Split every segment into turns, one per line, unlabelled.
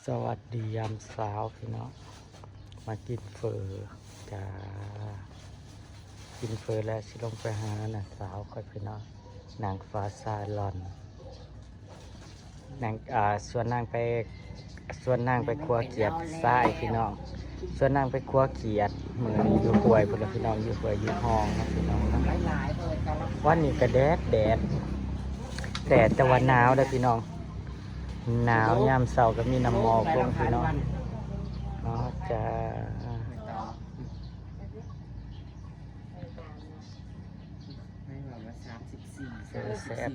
สวัสดียามเช้าพี่น้องมากินเฟอจ้ากินเฟอแล้วสิลงไปหาน่ะสาวค่อยพี่น้องนางฟ้าซาลอนนางส่วนนางไปครัวเกียดทรายพี่น้องส่วนนางไปครัวเกียดเหมือนอยู่ป่วยพุ่นล่ะพี่น้องอยู่ป่วยอยู่ห้องนะพี่น้องนะวันนี้ก็แดดแต่วันหนาวเด้อพี่น้องหนาวยามเช้าก็มีน้ำหมอกลงพี่น้องเนาะจ้าแซ่บ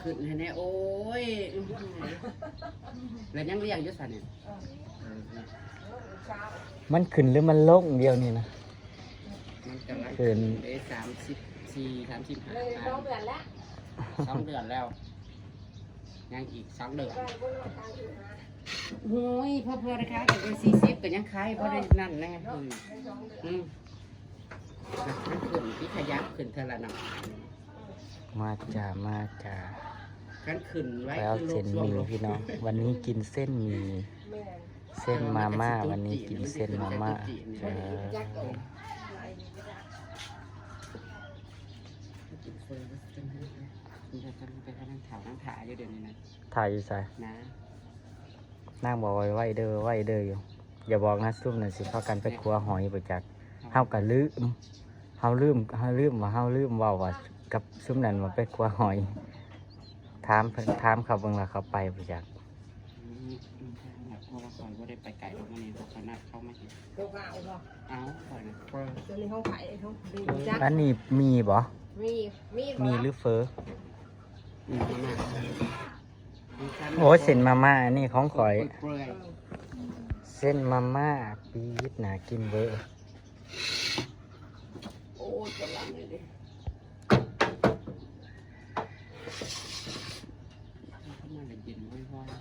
ขึ้นให้แน่โอ้ยแล้วยังเรียงอยู่ซั่นเนี่ย
มันขึ้นหรือมันลงเดียวนี่นะ
มันกำลัง
ขึ้น
ได้34 35 2 เดือนแล้วยังอีก2 เดือนโอ้ยพอได้ขายก็ได้40ก็ยังขายพอได้นั่นแน่มันขึ้นที่ขยับขึ้นเท่าละหน่อย
มาจ้า
กันขึ้นไว้
แล้วเส้นหมี่พี่น้องวันนี้กินเส้นหมี่เส้นมาม่าวันนี้กินเส้นมาม่าจ้า
กินเฟอร์ไปนั่งถ่ายอยู่เดี๋ยวนี้นะ
ถ่ายอยู่ใส่
นะ
นั่งบอกไว้เด้ออยู่อย่าบอกนะซุ่มน่ะสิพากันไปครัวหอยไปจักเฮาก็ลืมว่าเฮาลืมเว้าว่ากับซุ่มนั้นมาไปครัวหอยถามเขาเบิ่งว่าเขาไปไปจัก
เพราะว่าคอยว่าได้ไปไกลแล้ววันนี้เขาขนาดเข้ามาเห็น
ลูกเอาบ่
เอาคอยนะเฟอร์
ตัวนี้เขาขายเขาดีจัก
อันนี้มีบ่
มี
หรือเฟอ
มา
โอ้ยเส้นมาม่าอันนี้ของข่อย
เปลือย
เส้นมาม่าปี๊ดหนากินเบอร์
โอ้ยกำลังเลยดิเข้ามาเลยเย็นว่อยๆ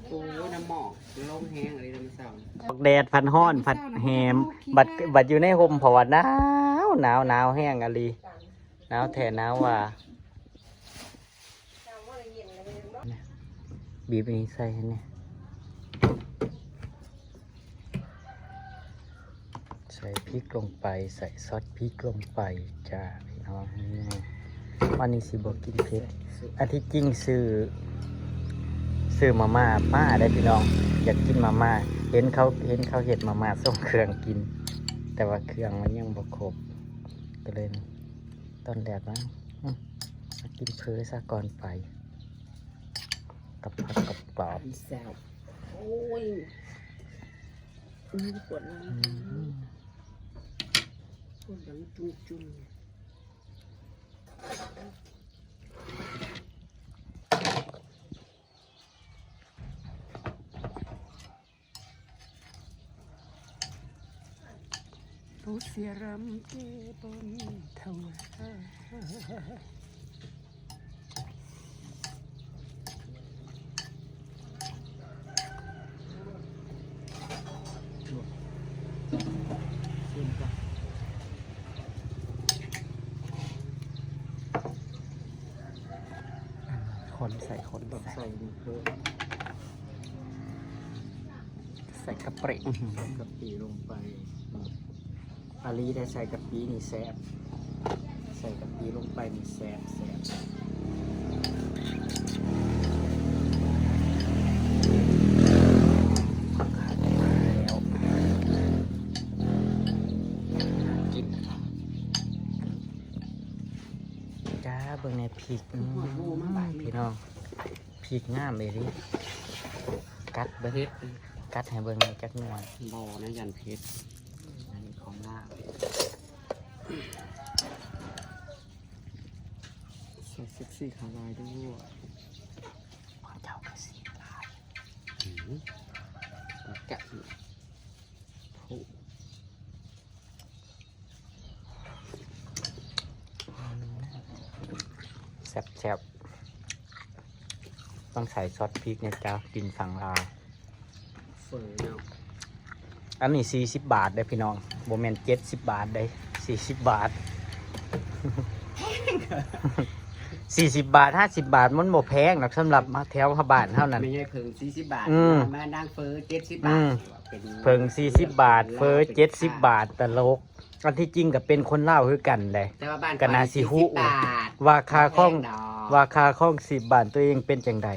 โอ้ยน้ำหมอกลงแห้งอะไรน้ำเศร้า
แดดพันห้อนพัดแฮมบัดอยู่ในห่มเพราะว่าหนาวแห้งอะลีหนาวแท้หนาวว่าบีบอันนี้ใส่ให้เนี่ยใส่พริกลงไปใส่ซอสพริกลงไปจ้าพี่น้องวันนี้สิบอกกินเผ็ดอันที่จริงซื้อมาม่าได้พี่น้องอยากกินมาม่าเห็นเขาเห็ดมาม่าส่งเครื่องกิน แต่ว่าเครื่องมันยังบ่ครบก็เลยตอนแรกนะมากินเพอซะก่อนไปกับผักกับกรอบ
พี่แซวโอ้ยปวดหลังจุ่มผู้เสียรำเก็บนเท่า
คนใส่เพิ่มใส่กะปิกะปิลงไปอาลีได้ใส่กะปินี่แซ่บใส่กะปิลงไปนี่แซ่บกินจ้าเบิ่งในพริกพี่น้องพริกงามเลยดิกัดเบิ่งกัดให้เบิ่งจักหน่วย
บอนะยันเพชร
อันนี้ของหน้า
ใส่เซ็กซี่คาร์ายด้วย
ของเจ้าก็สีลาย
กะผู
แซ่บๆต้องใส่ซอสพริกนะจ๊ะกินฝั่งลาว
เฟอร์เนาะ
อันนี้40 บาทได้พี่น้องโมเมนต์70 บาทได้40 บาท 40 บาท50 บาทมันบ่แพงหรอกสำหรับมาแถวบ้านเท่านั้น
ไม่ใช่เพิ่ง40 บาท
อืม
มานั่งเฟอ70
อื
บาท
ม
เป็น
เพิ่ง40 บาท เฟอ70 บาทตลกอันที่จริงก็เป็นคนลาวคือกันเลย
แต่ว่าบ้าน
ก็น่าสิฮู้
40 บาท
ว่าค่าข้อง
แพดก
ว่าค่าข้อง10 บาทตัวเองเป็นจังได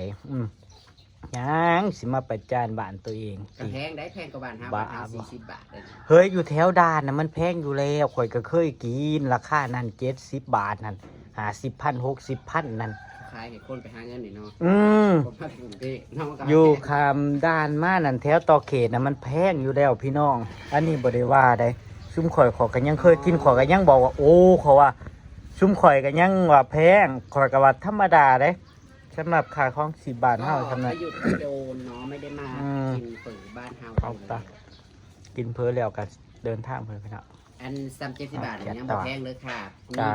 ยังสิมาประจานบ้านตัวเอง
ก็
สิ
แพงได้แพงกว่าบ้านเฮา
บ้า
บ้านเฮา40 บาทเลย
เฮ้ยอยู่แถวด่านนะมันแพงอยู่แล้วข่อยก็เคยกินราคานั่น70 บาทนั่น50,000 60,000นั่น
ขายให้คนไปหาเงินนี่เนาะ
อืม
ผมมากรุงเทพเนาะก็
อยู่คำด้านมานั่นแถวต่อเขตนะมันแพงอยู่แล้วพี่น้อง อันนี้บ่ได้ว่าได้ซุ่มข่อยขอกันยังเคยกินขอยกันยังบอกว่าโอ้เขาว่าซุ่มข่อยกันยังว่าแพงข่อยก็ว่าธรรมดาเด้สำหรับค่าของ10 บาทเฮาสำนั
ก็
ก
หยุดโดนเนาะไม่ได้มา
อืม
กินเปิดบ้านเฮา
เอาตากินเพิ่นแล้วก็เดินทางเพิ่นพี่น้อง
อัน30 บาทเนี่ยยัง
ต่
บ่
อ
แพงเลยค่ะ
จ้า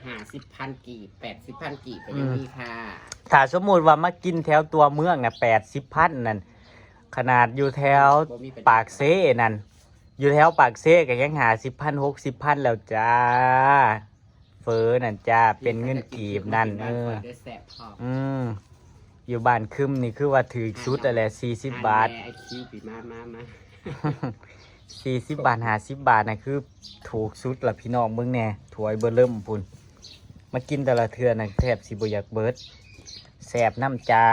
50,000 กีบ80,000 กีบก็ยังมีค่ะ
ถ้าสมมุติว่ามากินแถวตัวเมืองน่ะ80,000นั่นขนาดอยู่แถวปากเซนั่นอยู่แถวปากเซก็ยัง50,000 60,000แล้วจ้าเฟอนั่นจ้าเป็นเงินกีบนั่น
ได้แสบพอ
อยู่บ้านคึมนี่คือว่าถือชุดอะไร40 บาท
ไอคิวปีมา
40 บาท50 บาทนะคือถูกสุดละพี่น้องมึงแน่ถวยเบอร์เริ่มปุ่นมากินแต่ละเทือนะแทบสิบอยากเบิดแสบน้ำจ้า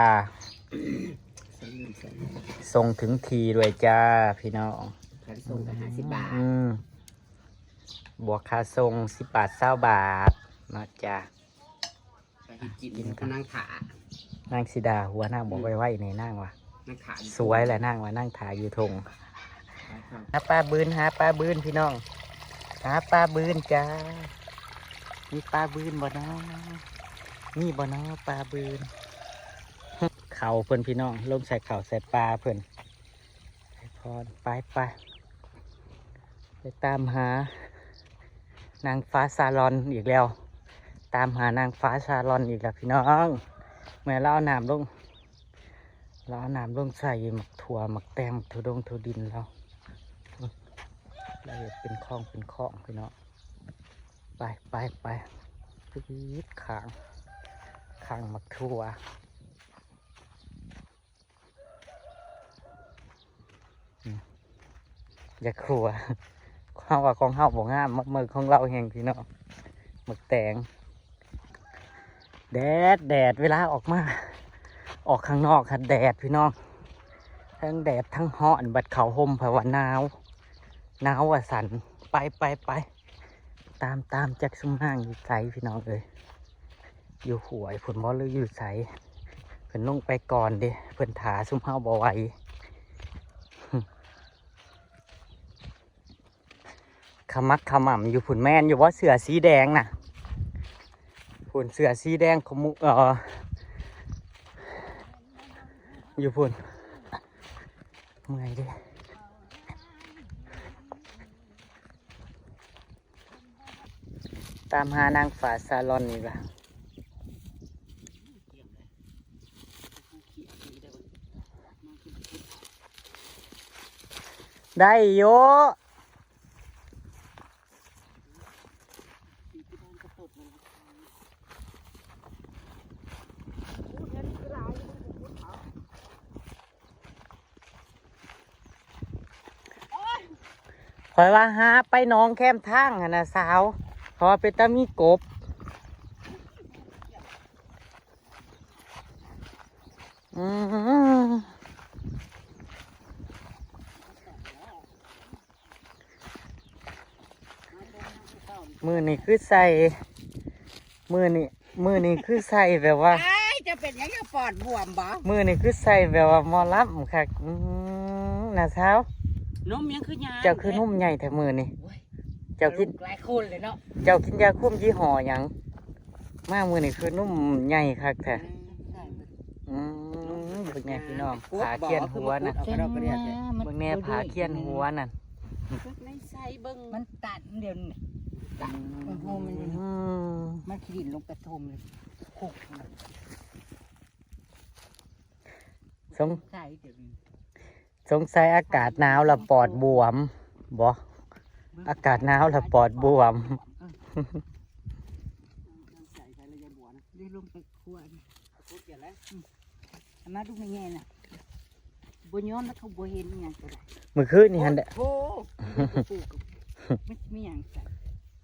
ส่งถึงทีด้วยจ้าพี่น้อง
พันส่งไป50 บาท
บวกค่าส่ง10 บาท20 บาทนะจ้า
ไปกินก็นั่งถาน
างสิดาหัวนั่งบอกไว้ในนั่งว่ะ
นั่งถา
สวยแหละนั่งว่านั่งถ่ายอยู่ทงหาปลาบืนหาปลาบืนพี่น้องหาปลาบืนจ้ามีปลาบืนบ่นะมีบ่นะปลาบืน เข่าเพิ่นพี่น้องลงใส่เข่าใส่ปลาเพิ่นไปพรไปตามหานางฟ้าซาลอนอีกแล้ว ตามหานางฟ้าซาลอนอีกแล้วพี่น้องเมื่อเราเอาน้ำลงใส่หมักถั่วหมักแตงถั่วดงถั่วดินแล้วเป็นคลองพี่น้องไปปี๊ดขางหมักถั่วอย่าครัวข้าวว่าของเฮาบ่งามมักมือของเราแห่งพี่น้องหมักแตงแดดเวลาออกมาออกข้างนอกค่ะแดดพี่น้องทั้งแดดทั้งฮ้อนบัดเขาห่มเพราะว่าหนาวอ่ะสันไปตามจากซุ้มห้างอยู่ไสพี่น้องเลยอยู่หวยผลมอหรืออยู่ไสเพิ่นลงไปก่อนเด้เพิ่นถาซุ้มเฮาบ่ไหวขมักขม่ำอยู่ผุนแม่นอยู่ว่าเสือสีแดงน่ะผุนเสือสีแดงขมุอยู่พุ่นเมื่อยดิตามหานางฟ้าซาลอนนี่ล่ะได้โยคอยว่าหาไปหน้องแคมทางนะสาวเพราะว่าเป็นตามีกบมือนี่คือใส่มือนี่คือใส่แบบว่า
จะเป็นยังไงปอดบวมบ่
มือนี่คือใส่แบบว่าหมอลับค่ะนะสาวน
มยังคือยา
เจ้าคือนุ่มใหญ่แต่มือนี่เจ้ากิน
หลายคนเลยเนาะ
เจ้ากินยาคุมยี่ห้อหยังมามือนี่คือนุ่มใหญ่คักแท้เป็นไงพี่น้องผาเคียนหัวน่ะเบิ่งแน่ผาเคียนหัวน่ะ
ไม่ใส่เบิ่ง
มันตัดเดี๋ยวนี้ตัดมันโฮมันอยู่มันขีดลงกระทมเลยคุก
สง
ใส่เดี๋ยวนี้
สงสัยอากาศหนาวละปอดบวมบ่อากาศหนาวละปอดบวม
ลงไปครัวนี่
พูดอย่างไร
เอามาดูไม่แง่น่ะบ่ย้อมแล้วเขาบ่เห็นอหย่างก็ได้
เมื่อคืนนี่หันได้
โอ้ปลูกกับไม่มีหยังใส่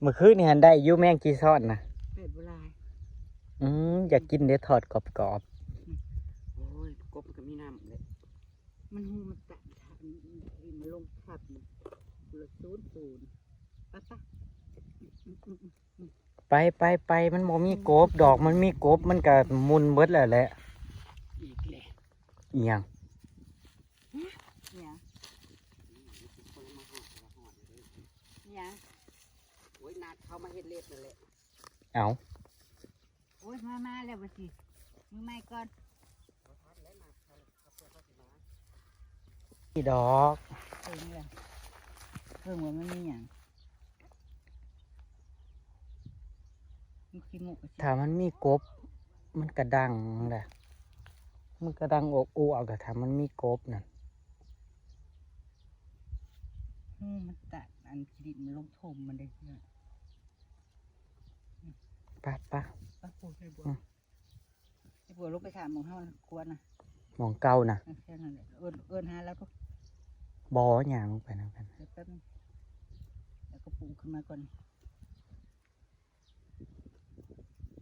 เมื่อคืนนี่หันได้อยูแมงจีซอนนะ
เป็ดโบราณ
อยากกินเดี๋ยวทอดกรอบ
โอ้ยกบมันก็มีน้ำเลย
มันหูมันตัดทำมันลงทับนี่เลือศูนย์ปะปะ
ๆไปมันบ่มีกบดอกมันมีกบมันก็มุนเบิดแล้วแหละ
อีกแหละ
เอียง
เนี่ย
คนละมาหอดเลย
เนี่ย
โอ้ยนาดเขามาเฮ็ดเล็บนั่นแหละ
เอา
โอ้ยมาแล้วบ่สิมือไม้ก่อน
พี่ดอก
เพิ่งเลยเพิ่งว่ามันมีหยังมีขี้มูกก็สิ
ถ้ามันมีกบมันกระดังแหละมันกระดังอกอูเอากระถ้ามันมีกบนั่น
หูมันตัดอันขี้ดินมันลงถมมันได้เนี่ย
ไป
ป้าปูใส่บัวไอ้บัวลงไปถามหมองเฮานะกวนนะ
หมองเก่านะ
แค่นั้นแหละเอิ้นหาแล้วก็
บ่อหยางไปนะกัน
เดี๋ยวแป๊บนึงแล้วก็ปูขึ้นมาก่อน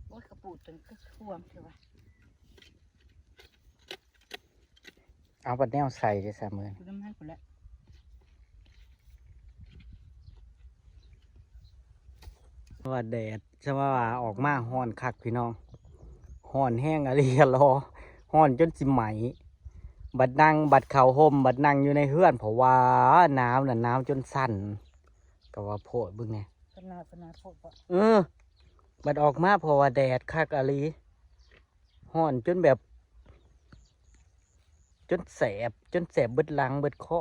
โอ้ยกระปูจนก็ท่วมเถอะวะ
เอาบัดแนวใส่จะใส่มือ
ดูน้ำมันกูแล้ว
ว่าแดดจะว่าออกมาฮ้อนคักพี่น้องฮ้อนแห้งอะไรกันรอฮ้อนจนสิไหมบัดนั่งบัดเข่าห่มบัดนั่งอยู่ในเฮือนเพราะว่าหนาวน่ะหนาวจนสั่นก็ว่าโพดเบึงไง
ก็นาโพดบ่
บัดออกมาเพราะว่าแดดคักอะไรฮ้อนจนแบบจนแสบเบิดหลังเบิดคอ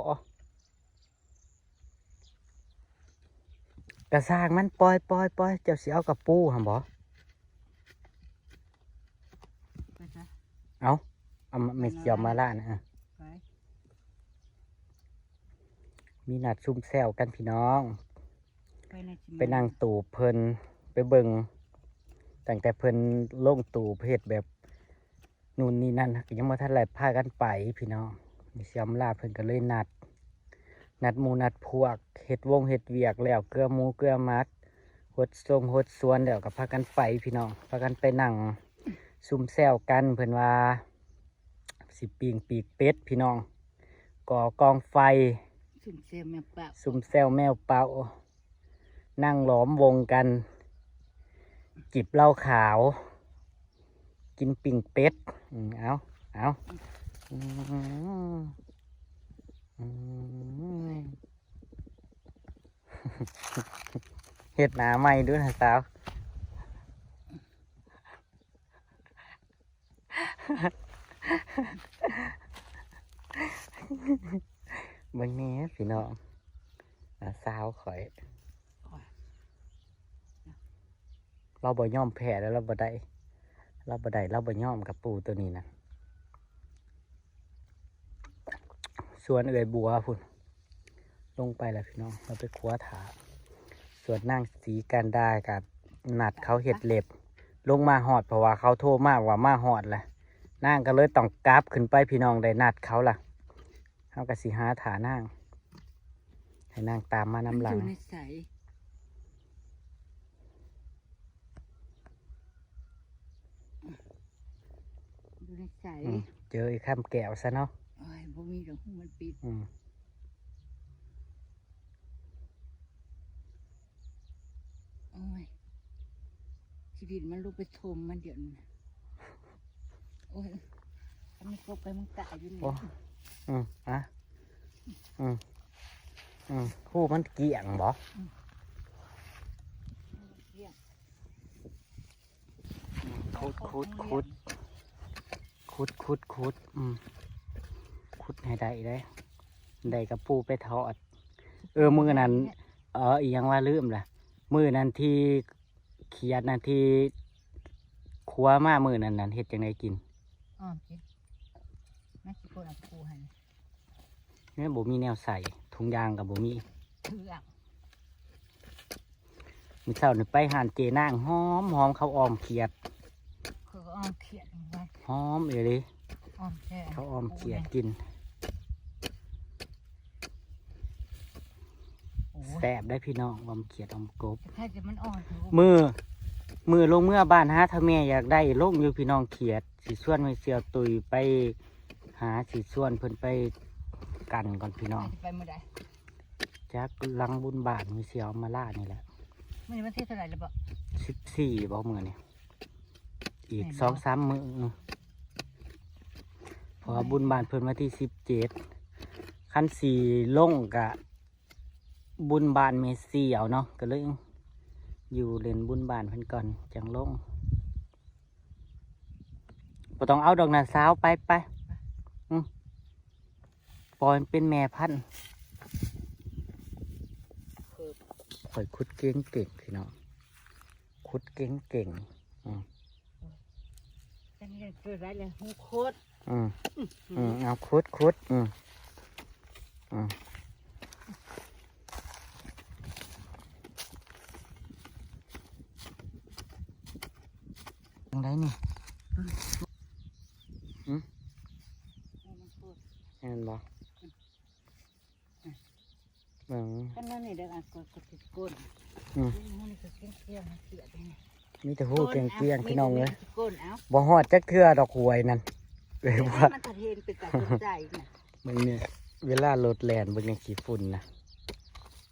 กระซางมันปล่อยเจ้าสิเอากับปูหำบ่
ไปซะ
เอามาไม่เกี่ยวมาล่านะ
ไป
มีนัดซุ่มแซวกันพี่น้อง
ไปในจิม
ไปนั่งตู่เพิ่นไปเบิงตั้งแต่เพิ่นลงตู่เพศแบบนู่นนี่นั่นก็ยังมาทันไรพากันไปพี่น้องมีเสียมลาเพิ่นก็เลยนัดหมู่นัดพวกเฮ็ดวงเฮ็ดเวียกแล้วเกลือหมูเกลือมัดหดทรงหดสวนแล้วก็พากันไปพี่น้องพากันไปนั่งซุ่มแซวกันเพิ่นว่าสิปีงปีกเป็ดพี่น้องก่อกองไฟ
สุ่มเซลแม่ปะ
ซุ่มแซวแมวเป่านั่งล้อมวงกัน จิบเหล้าขาว กินปิ่งเป็ดเอาอืมอืมเห็ดหนาใหม่ด้วยนะสาว เบิ่งแหนี้พี่น้องสาวข่อย เราบ่ย่อมแพ้แล้วเราบ่ได้เราบ่ย่อมกับปูตัวนี้นะส่วนเอ่ยบัวพุ่นลงไปแล้วพี่น้องเราไปคว้าถาส่วนนั่งสีกันได้กับนัดเขาเห็ดเล็บ ลงมาหอดเพราะว่าเขาโทรมากว่ามาหอดแหละนั่งก็เลยต้องกราบขึ้นไปพี่น้องได้นัดเขาล่ะเขาก็สิหาถานั่งให้นั่งตามมาน้ำหลัง
อยู่ในใสอยู่ในใส
เจออีกข้ามแก้วซะเนาะ
โอ้ยบ่มีดอกหูมันปิด
อืม
โอ้ยชีวิตมันลุกไปทมมันเดี๋ยวนี้โอ้ยถ้าไม่ครบไปมึงตายอยู่นี่
อ่ะคู่มันเกี่ยงบ่
เรียก
คุดคุดให้ได้กระปูไปทอด มือนั้นอีหยังว่าลืมล่ะมือนั้นที่เขียดนั้นที่ครัวมามือนั้นเฮ็ดจังไดกิน
อ้อมจิแม่สิโกนเอาปูให้
เนี่ยบ่มีแนวใส่ถุงยางกับบ่มี
เถือก
มื้อเช้านี่ไปหานเจนางหอมเขาออมเขียด
คือ มเขียดไว้
หอมเลยดิ
อ้อมแค่
เขาออมเขียดกิน
โอ้ย
แซ่บได้พี่น้องออมเขียดออมกบ
แค่จะมันอ่อนเถอะ
มือลงเมื่อบ้านหาถ้าแม่อยากได้ลงอยู่พี่น้องเขียดสีส่วนไม่เสียวตุยไปหาสีส่วนเพิ่นไปกันก่อนพี่น้อง
จะไปเมื่อใด
จากลังบุญบาทมีเสียวมาล่านี่แหละ
มื่อนี้วันที่เท่าไหร่แล้วบ่
14บอกมือนี่อีก
แม่นบ่
2-3 มื้อเพอบุญบาทเพิ่นมาที่17ขั้นสีลงกะบุญบานเมเสียวเนาะก็เลยอยู่เล่นบุญบานเพิ่นก่อนจังลงบ่ต้องเอาดอกนาสาวไปปล่อยมันเป็นแม่พันธุ์ข่อยขุดเก่งพี่น้องขุดเก่ง
แต่นี่เกิดอะไรเลยหูโคตร
เอาขุดยังไงนี่เห็นบ่เบิ่ง
ก็นั่นนี่เด็กอ่ะกดติดก้น
อืม
นี่ก็เกี้ยงเขียดนี่
มีแต่หูเก่งพี่น้องเลย
ก้นเอา
บ่ฮอดจักเทื่อดอกหวยนั่นว่า
มันกระเทนเป็นตาสนใจนะ
มึงเนี่ยเวลารถแล่นเบิ่งในขี้ฝุ่นนะ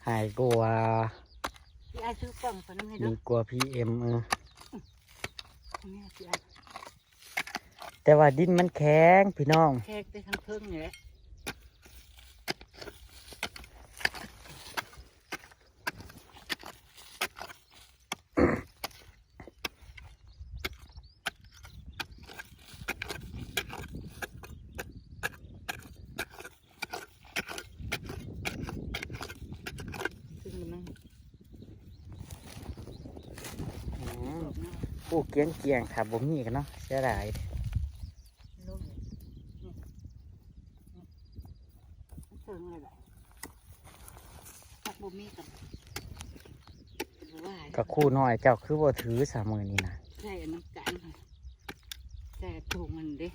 หายกว่า
พี่ไอ้ซื้อกล่องคนนั้นให้ดู
ดีกว่า PM
นี่พี่ไอ้
แต่ว่าดินมันแข็งพี่น้อง
แขกไปทางเพิ่งนี่แหละ ซึ่งมัน
ผู้เกียงถ้าบ่มีกันเนาะเสียดาย
ลูกเพิ่งเลยแหละตักบ่มีกับว่า
ก็คู่น้อยเจ้าคือบ่ถือสามมือนี่นะ
ใส่น้ำกันใส่ถุงมันดิ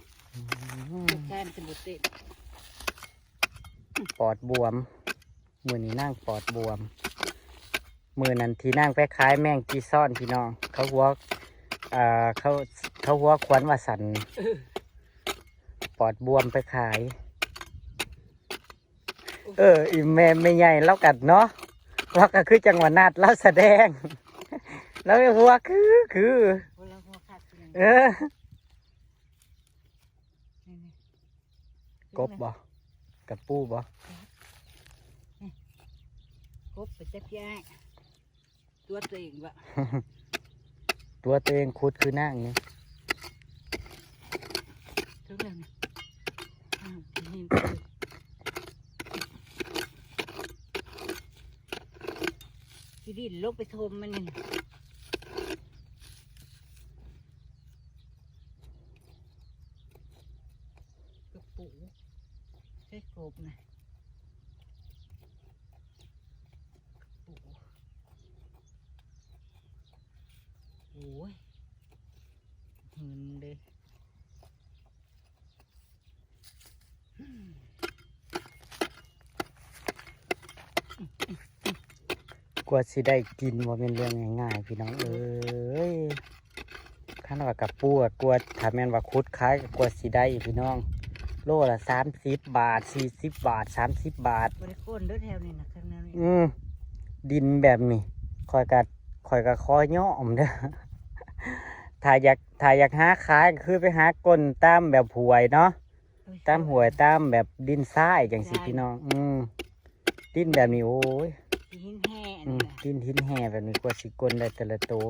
แค่มันจะบุเต้น
ปอดบวมมือนี้นั่งปอดบวมมือนั้นที่นั่งไปขายแมงจีซ่อนพี่น้องเขาหัวเขาหัวขวัญว่าสันปอดบวมไปขาย อีแม่ไม่ใหญ่เล่ากัดเนาะเราก็คือจังหวะนัดเราแสดง แล้วหัวคือ
เวลาหัวขาดเป็นยังไง
เออ กบบ่กับปูบ่
กบไปจับยายตัวตัวเองวะ
ตัวตัวเองคุดคือนั่งนี่
ทุกเรื่องนี่อ้าวนี่ที่ดินลกไปทมมันนี่กระปูใช้กบนะกระปูโอ้ยเหินเลย
กว่าสิได้กินว่าเป็นเรื่องง่ายๆพี่น้องเอ้ยขั้นว่ากับปูอะกลัวถ้าแม่นว่าคุดขายก็กลัวสิได้พี่น้อง โลละ30 บาท40 บาท30 บาท
บริโภคด้วยแถวนี้นะข้างหน้านี่
ดินแบบนี้คอยกะคอยย่อมเด้อ ถ้าอยากหาขายก็คือไปหาก้นตามแบบหวยเนาะตามหวยตามแบบดินทรายจังสิพี่น้องดินแบบนี้โอ้ย
หินแห่
ดินหินแห่แบบนี้กว่าสิกลได้แต่ละโตว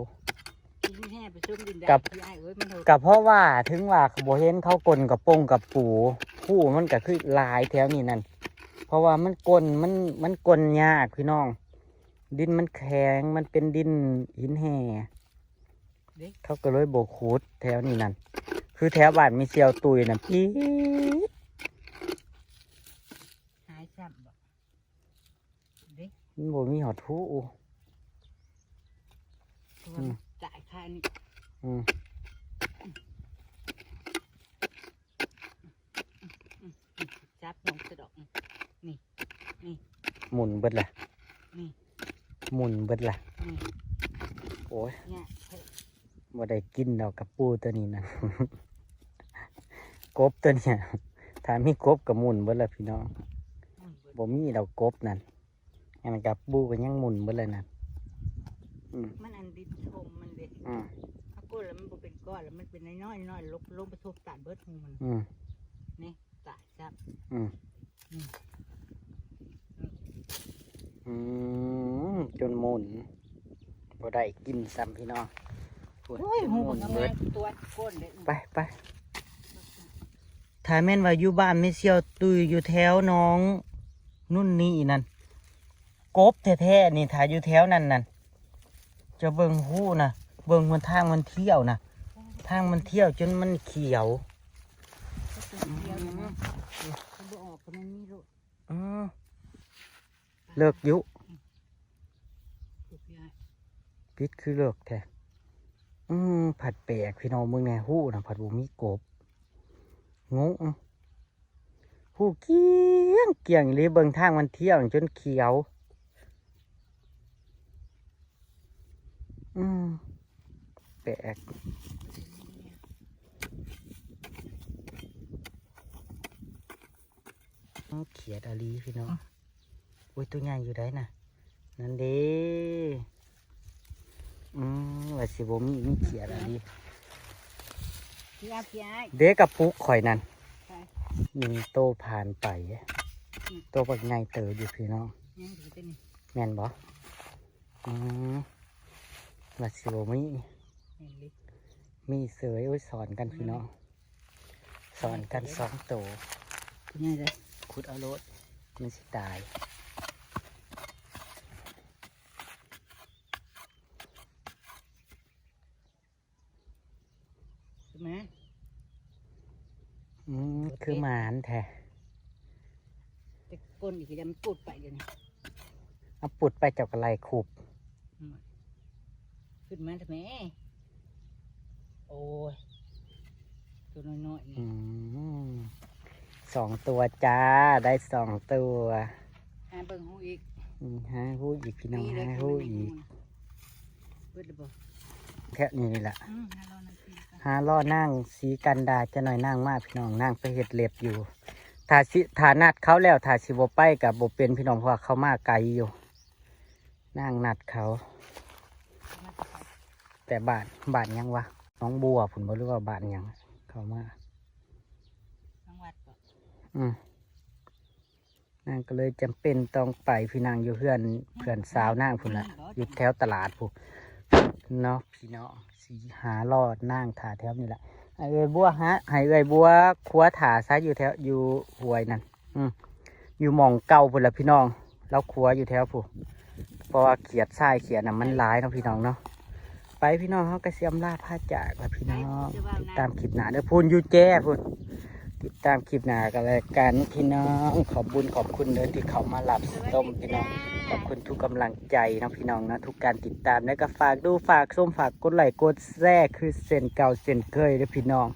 หินแห่ไปซุ่มดินได้
กับ
พี่ไอ้เอ้ยมันโหด
ก็เพราะว่าถึงว่าบ่เห็นเขากลนกับปงกับปูผู้มันก็คือหลายแถวนี้นั่นเพราะว่ามันกลนมันกลนยากพี่น้อง ดินมันแข็งมันเป็นดินหินแห่เขาก็เลยโบกขุดแถวนี้นั่นคือแถวบ้านมีเซียวตุยน่ะพี่
หายซ้ำบ่เด็ก
มันบ่มีหอดผู้
ตัวมันจ่ายค่านี่
อืม หมุนเบิดละ
นี่
หมุนเบิดละ
นี่
โอ้ย
เนี่ย
บ่ได้กินดอกกับปูตัวนี้นะ กบตัวเนี่ยถ้ามีกบกับหมุนเบิดละพี่น้องบ่มีดอกกบนั่นอันกับปูก็ยังหมุนเบิดเลยนั่น
มันอันดินชมมันเด็ด
อืม
ถ้าก้นแล้วมันบ่เป็นก้อนแล้วมันเป็นน้อยๆน้อยลงไปทุบตัดเบิดหูมัน
อืม
นี่ตัดครับ
อืม จนหมุนบ่ได้กินซ้ำพี่น้องพูด
โอ้ย
จน
หู
หมุ
มัน
น
ทำไม
เบิด
ตัวก้นเลย
ไปถ้าแม่นว่าอยู่บ้านไม่เชี่ยวตุยอยู่แถวน้องนุ่นนี่นั่นกบแท้ๆนี่ถ้าอยู่แถวนั้นนั่นจะเบิ่งหู้นะเบิ่งมันทางมันเที่ยวนะทางมันเที่ยวจนมันเขียว
เดียวนะเขาบอกออกกันนี่ลูก
อือเลิกยุ
ถูกยาย
พิษคือเลิกแท้ผัดแปลกพี่น้องมึงแน่หู้นะผัดบุมีกบงงหู้เกี่ยงเลยเบิ่งทางมันเที่ยวจนเขียวแปลกเขียดอาลีพี่น้องอุ้ยตัวใหญ่อยู่ได้น่ะนั่นเด้ว่าสิบ่มีเขียดอาลี
พี่อาพี่ไอ้
เด็กกับปุกข่อยนั่น
ไป
มีโตผ่านไปโตบักไงเต๋ออยู่พี่น้อง
ยังถือตัวนี้
แม่นบ่ว่าสิบ่มี
เห็นดิ
มีเสยโอ้ยสอนกันพี่น้องสอนกันสองโต
ตัวใหญ่เลย
ขุดเอารถมันสิตาย
ใช่ไหม
คือหมานแท้
แต่ก้นอีกทีมันปุดไปเดี๋ยวนี้
เอาปุดไปเจับกระไรขุบ
ขึ้นมาทำไมโอ้ยตัวน้อยๆนี่
สองตัวจ้าได้สองตัว
หาเบิ่งหูอีก
ห้าหูอีกพี่น้อง
นี่เลย
ห้าหูอีก
เบิดเลยบ่
แค่นี้นี่แหละ
500นาที
หาล่อนั่งสีกันดาจะหน่อยนั่งมากพี่น้องนั่งไปเห็ดเล็บอยู่ถ้านัดเขาแล้วถ้าสิบไปกับบบเป็นพี่น้องเพราะว่าเขามาไกลอยู่นั่งนัดเขา แต่บ้านยังวะน้องบัวผมบอกหรือว่าบ้านยังเขามา
จังหวัดบ่
นางก็เลยจำเป็นต้องไปพี่นางอยู่เพื่อนสาวนางพุ่นละอยู่แถวตลาดพุ่นเนาะพี่น้องสีหารอดนางถาแถวนี่แหละไอ้เอ้ยบัวฮะไอ้เอ้ยบัวคัวถาซะอยู่แถวอยู่ห้วยนั่นอยู่หม่องเก่าพุ่นละพี่น้องแล้วคัวอยู่แถวพุ่นเพราะว่าเขียดทรายเขียดน่ะมันร้ายเนาะพี่น้องเนาะไปพี่น้องเขากระเสียมลาผ้าจากแล้วพี่น้องติดตามคลิปหน้าเด้อพุ่นอยู่แจ้พุ่นติดตามคลิปหน้ากันเลยกันพี่น้องขอบบุญขอบคุณเด้อที่เขามาหลับต้มพี่น้องขอบคุณทุกกำลังใจนะพี่น้องนะทุกการติดตามแล้วก็ฝากดูฝากส้มฝากกดไลค์กดแชร์คือเส้นเก่าเส้นเคยเด้อพี่น้อง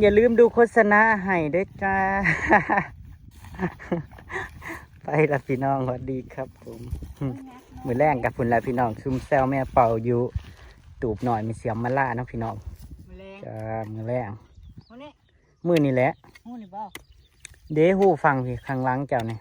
อย่าลืมดูโฆษณาให้ด้วยจ้า ไปละพี่น้องสวัสดีครับผมมือแรงกับพุ่นละพี่น้องซุ่มแซวแม่เป่าอยู่ตูบหน่อยมีเสียมมาล่าเนาะพี่น้อง
แมลง
จ้ามือแรง
หูนี่
มือนี่แหละ
หูนี่บ่
เด้หูฟังพี่ข้างหลังเจ้าเนี่ย